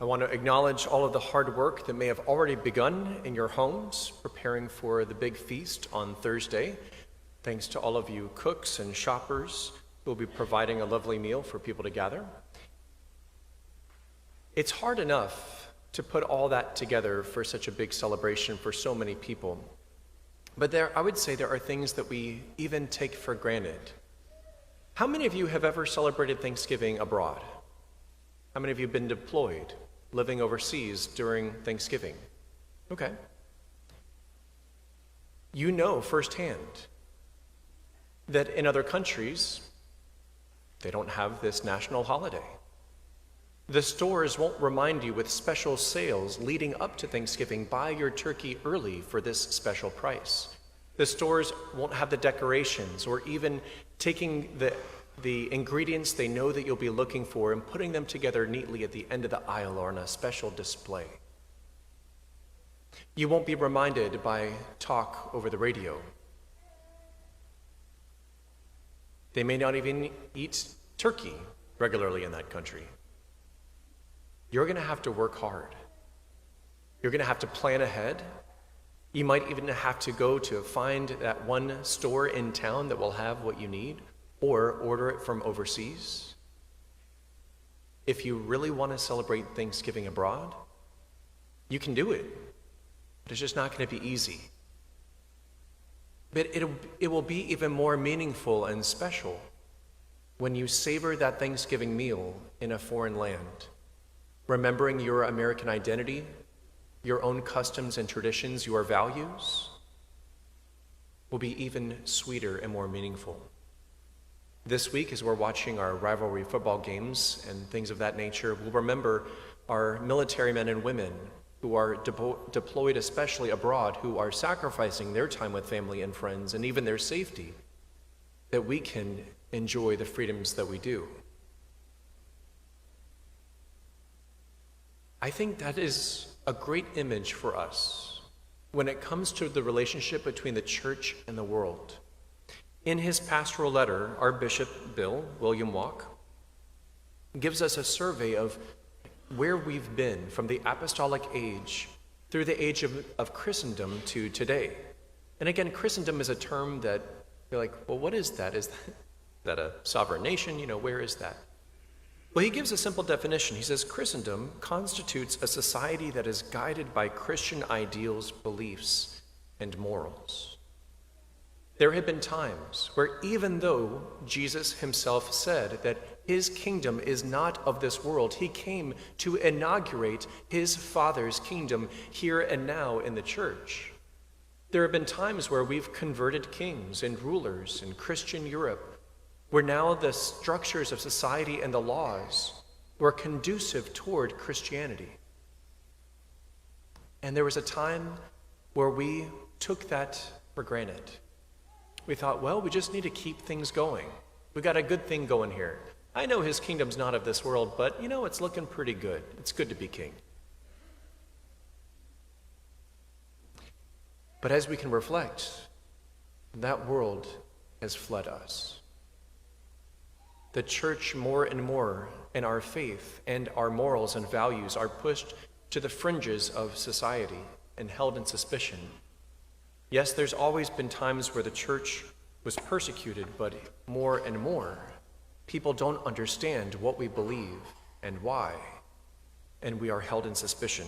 I want to acknowledge all of the hard work that may have already begun in your homes, preparing for the big feast on Thursday. Thanks to all of you cooks and shoppers who will be providing a lovely meal for people to gather. It's hard enough to put all that together for such a big celebration for so many people. But I would say there are things that we even take for granted. How many of you have ever celebrated Thanksgiving abroad? How many of you have been deployed, living overseas during Thanksgiving? Okay. You know firsthand that in other countries, they don't have this national holiday. The stores won't remind you with special sales leading up to Thanksgiving, buy your turkey early for this special price. The stores won't have the decorations or even taking the ingredients they know that you'll be looking for and putting them together neatly at the end of the aisle or on a special display. You won't be reminded by talk over the radio. They may not even eat turkey regularly in that country. You're going to have to work hard. You're going to have to plan ahead. You might even have to go to find that one store in town that will have what you need, or order it from overseas. If you really want to celebrate Thanksgiving abroad, you can do it, but it's just not going to be easy. But it will be even more meaningful and special when you savor that Thanksgiving meal in a foreign land, remembering your American identity, your own customs and traditions, your values, will be even sweeter and more meaningful. This week, as we're watching our rivalry football games and things of that nature, we'll remember our military men and women who are deployed, especially abroad, who are sacrificing their time with family and friends and even their safety, that we can enjoy the freedoms that we do. I think that is a great image for us when it comes to the relationship between the church and the world. In his pastoral letter, our Bishop Bill, William Walk, gives us a survey of where we've been from the apostolic age through the age of Christendom to today. And again, Christendom is a term that you're like, well, what is that? Is that a sovereign nation? Where is that? Well, he gives a simple definition. He says, Christendom constitutes a society that is guided by Christian ideals, beliefs, and morals. There have been times where even though Jesus himself said that his kingdom is not of this world, he came to inaugurate his Father's kingdom here and now in the church. There have been times where we've converted kings and rulers in Christian Europe, where now the structures of society and the laws were conducive toward Christianity. And there was a time where we took that for granted. We thought, well, we just need to keep things going. We got a good thing going here. I know his kingdom's not of this world, but it's looking pretty good. It's good to be king. But as we can reflect, that world has fled us. The church more and more in our faith and our morals and values are pushed to the fringes of society and held in suspicion. Yes, there's always been times where the church was persecuted, but more and more, people don't understand what we believe and why, and we are held in suspicion.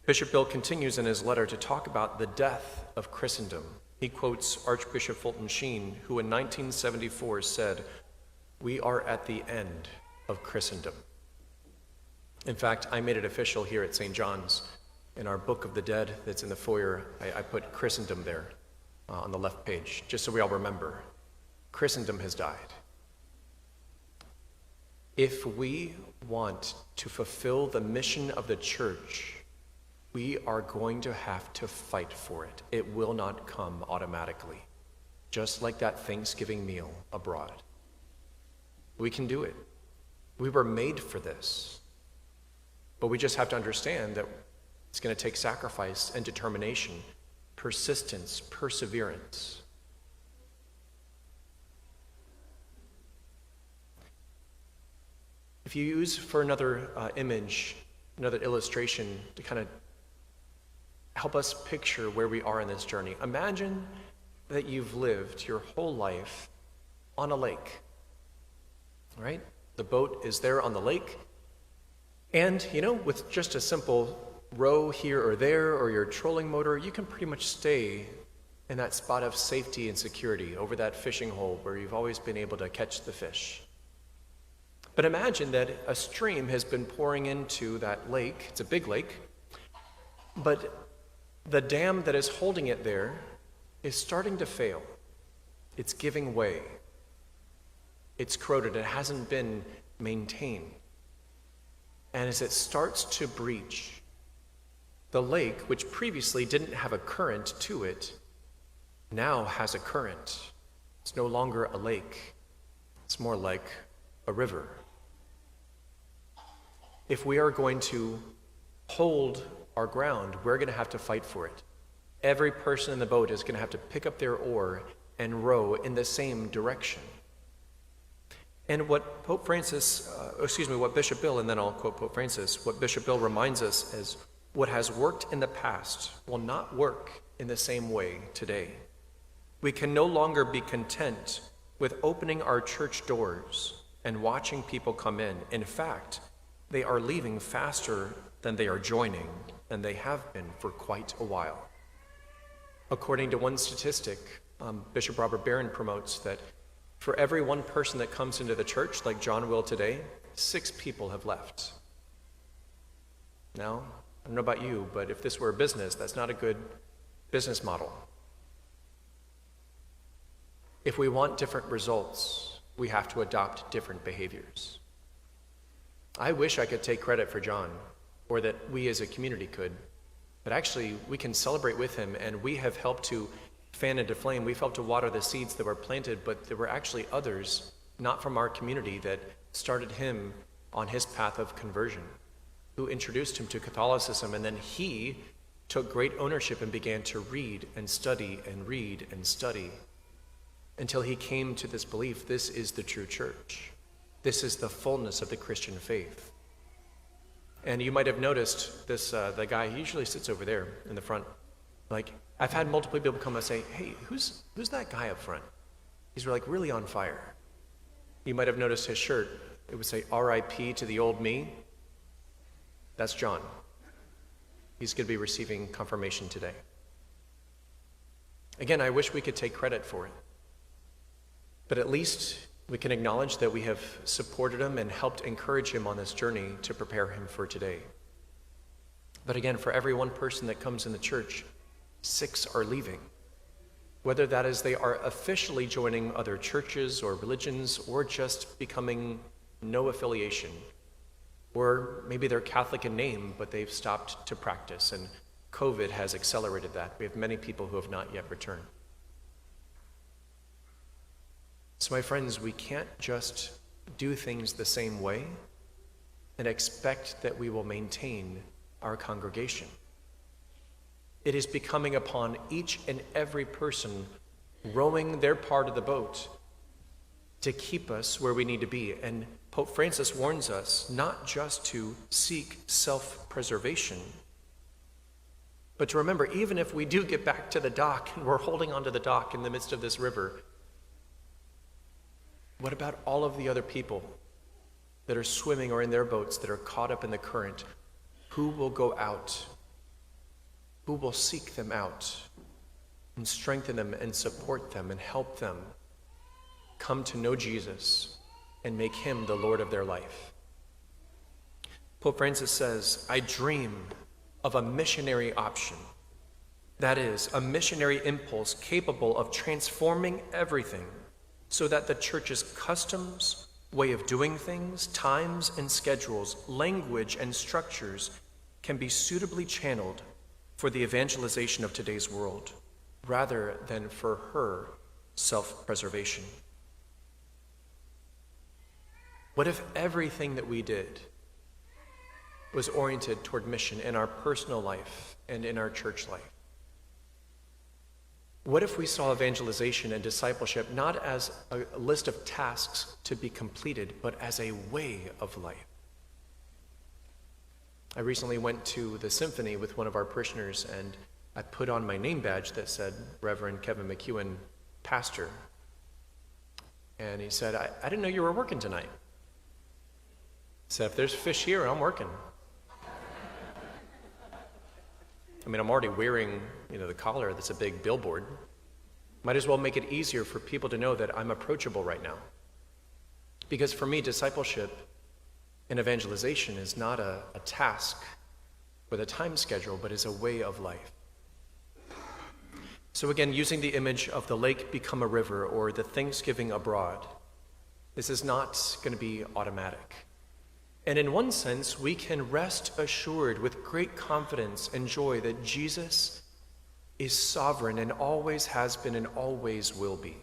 Bishop Bill continues in his letter to talk about the death of Christendom. He quotes Archbishop Fulton Sheen, who in 1974 said, "We are at the end of Christendom." In fact, I made it official here at St. John's. In our Book of the Dead that's in the foyer, I put Christendom there on the left page, just so we all remember. Christendom has died. If we want to fulfill the mission of the church, we are going to have to fight for it. It will not come automatically, just like that Thanksgiving meal abroad. We can do it. We were made for this. But we just have to understand that it's going to take sacrifice and determination, persistence, perseverance. If you use for another image, another illustration to kind of help us picture where we are in this journey, imagine that you've lived your whole life on a lake, right? The boat is there on the lake, and, with just a simple row here or there or your trolling motor, you can pretty much stay in that spot of safety and security over that fishing hole where you've always been able to catch the fish. But imagine that a stream has been pouring into that lake. It's a big lake, but the dam that is holding it there is starting to fail. It's giving way. It's corroded. It hasn't been maintained. And as it starts to breach, the lake, which previously didn't have a current to it, now has a current. It's no longer a lake. It's more like a river. If we are going to hold our ground, we're going to have to fight for it. Every person in the boat is going to have to pick up their oar and row in the same direction. And what what Bishop Bill, and then I'll quote Pope Francis, what Bishop Bill reminds us is what has worked in the past will not work in the same way today. We can no longer be content with opening our church doors and watching people come in. In fact, they are leaving faster than they are joining, and they have been for quite a while. According to one statistic, Bishop Robert Barron promotes that for every one person that comes into the church, like John will today, 6 people have left. Now, I don't know about you, but if this were a business, that's not a good business model. If we want different results, we have to adopt different behaviors. I wish I could take credit for John, or that we as a community could, but actually we can celebrate with him, and we have helped to fan into flame. We've helped to water the seeds that were planted, but there were actually others, not from our community, that started him on his path of conversion, who introduced him to Catholicism, and then he took great ownership and began to read and study and read and study until he came to this belief: this is the true church. This is the fullness of the Christian faith. And you might have noticed this, the guy, he usually sits over there in the front. Like, I've had multiple people come and say, hey, who's that guy up front? He's really on fire. You might have noticed his shirt. It would say, R.I.P. to the old me. That's John. He's going to be receiving confirmation today. Again, I wish we could take credit for it. But at least we can acknowledge that we have supported him and helped encourage him on this journey to prepare him for today. But again, for every one person that comes in the church, 6 are leaving. Whether that is they are officially joining other churches or religions, or just becoming no affiliation. Or maybe they're Catholic in name, but they've stopped to practice, and COVID has accelerated that. We have many people who have not yet returned. So my friends, we can't just do things the same way and expect that we will maintain our congregation. It is becoming upon each and every person rowing their part of the boat to keep us where we need to be. And Pope Francis warns us not just to seek self-preservation, but to remember, even if we do get back to the dock and we're holding onto the dock in the midst of this river, what about all of the other people that are swimming or in their boats that are caught up in the current? Who will go out? Who will seek them out and strengthen them and support them and help them come to know Jesus and make him the Lord of their life? Pope Francis says, I dream of a missionary option. That is, a missionary impulse capable of transforming everything so that the church's customs, way of doing things, times and schedules, language and structures can be suitably channeled for the evangelization of today's world, rather than for her self-preservation. What if everything that we did was oriented toward mission in our personal life and in our church life? What if we saw evangelization and discipleship not as a list of tasks to be completed, but as a way of life? I recently went to the symphony with one of our parishioners, and I put on my name badge that said Reverend Kevin McQuone, pastor. And he said, I didn't know you were working tonight. I said, if there's fish here, I'm working. I mean, I'm already wearing, the collar that's a big billboard. Might as well make it easier for people to know that I'm approachable right now. Because for me, discipleship and evangelization is not a task with a time schedule, but is a way of life. So again, using the image of the lake become a river or the Thanksgiving abroad, this is not going to be automatic. And in one sense, we can rest assured with great confidence and joy that Jesus is sovereign and always has been and always will be.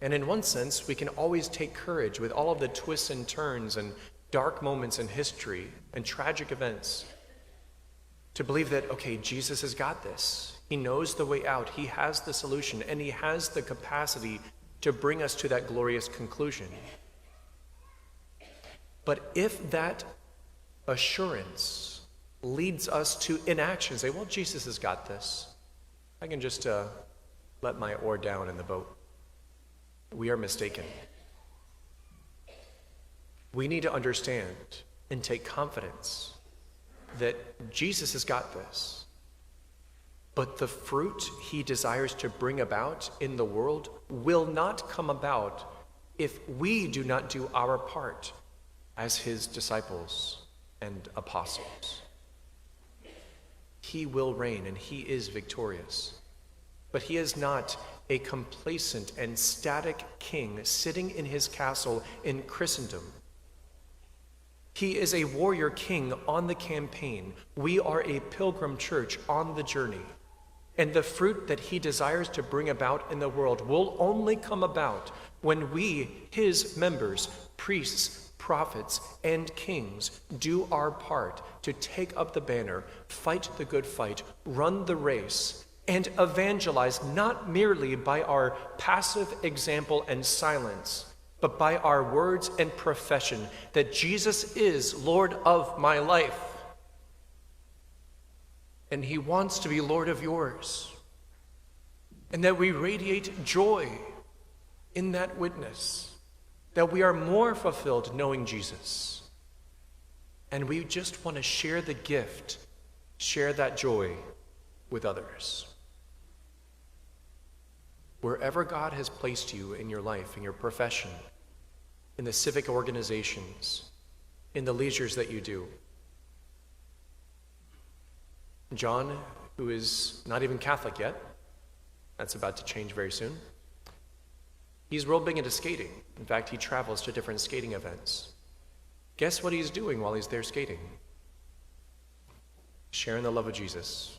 And in one sense, we can always take courage with all of the twists and turns and dark moments in history and tragic events to believe that, okay, Jesus has got this. He knows the way out. He has the solution, and he has the capacity to bring us to that glorious conclusion. But if that assurance leads us to inaction, say, well, Jesus has got this. I can just let my oar down in the boat. We are mistaken. We need to understand and take confidence that Jesus has got this. But the fruit he desires to bring about in the world will not come about if we do not do our part as his disciples and apostles. He will reign and he is victorious. But he is not a complacent and static king sitting in his castle in Christendom. He is a warrior king on the campaign. We are a pilgrim church on the journey. And the fruit that he desires to bring about in the world will only come about when we, his members, priests, prophets, and kings, do our part to take up the banner, fight the good fight, run the race, and evangelize not merely by our passive example and silence, but by our words and profession that Jesus is Lord of my life. And he wants to be Lord of yours. And that we radiate joy in that witness. That we are more fulfilled knowing Jesus. And we just want to share the gift, share that joy with others. Wherever God has placed you in your life, in your profession, in the civic organizations, in the leisures that you do, John, who is not even Catholic yet, that's about to change very soon, he's real big into skating. In fact, he travels to different skating events. Guess what he's doing while he's there skating? Sharing the love of Jesus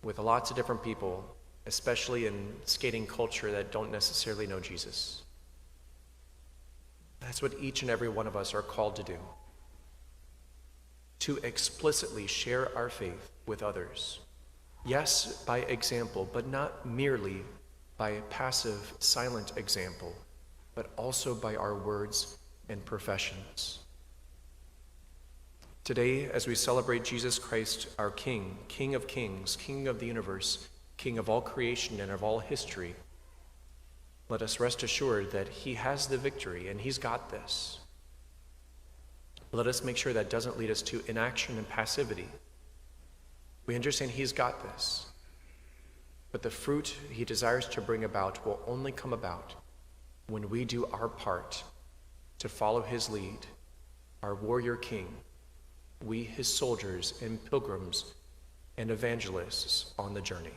with lots of different people, especially in skating culture that don't necessarily know Jesus. That's what each and every one of us are called to do. To explicitly share our faith with others. Yes, by example, but not merely by a passive, silent example, but also by our words and professions. Today, as we celebrate Jesus Christ, our King, King of kings, King of the universe, King of all creation and of all history, let us rest assured that he has the victory and he's got this. Let us make sure that doesn't lead us to inaction and passivity. We understand he's got this. But the fruit he desires to bring about will only come about when we do our part to follow his lead, our warrior king, we his soldiers and pilgrims and evangelists on the journey.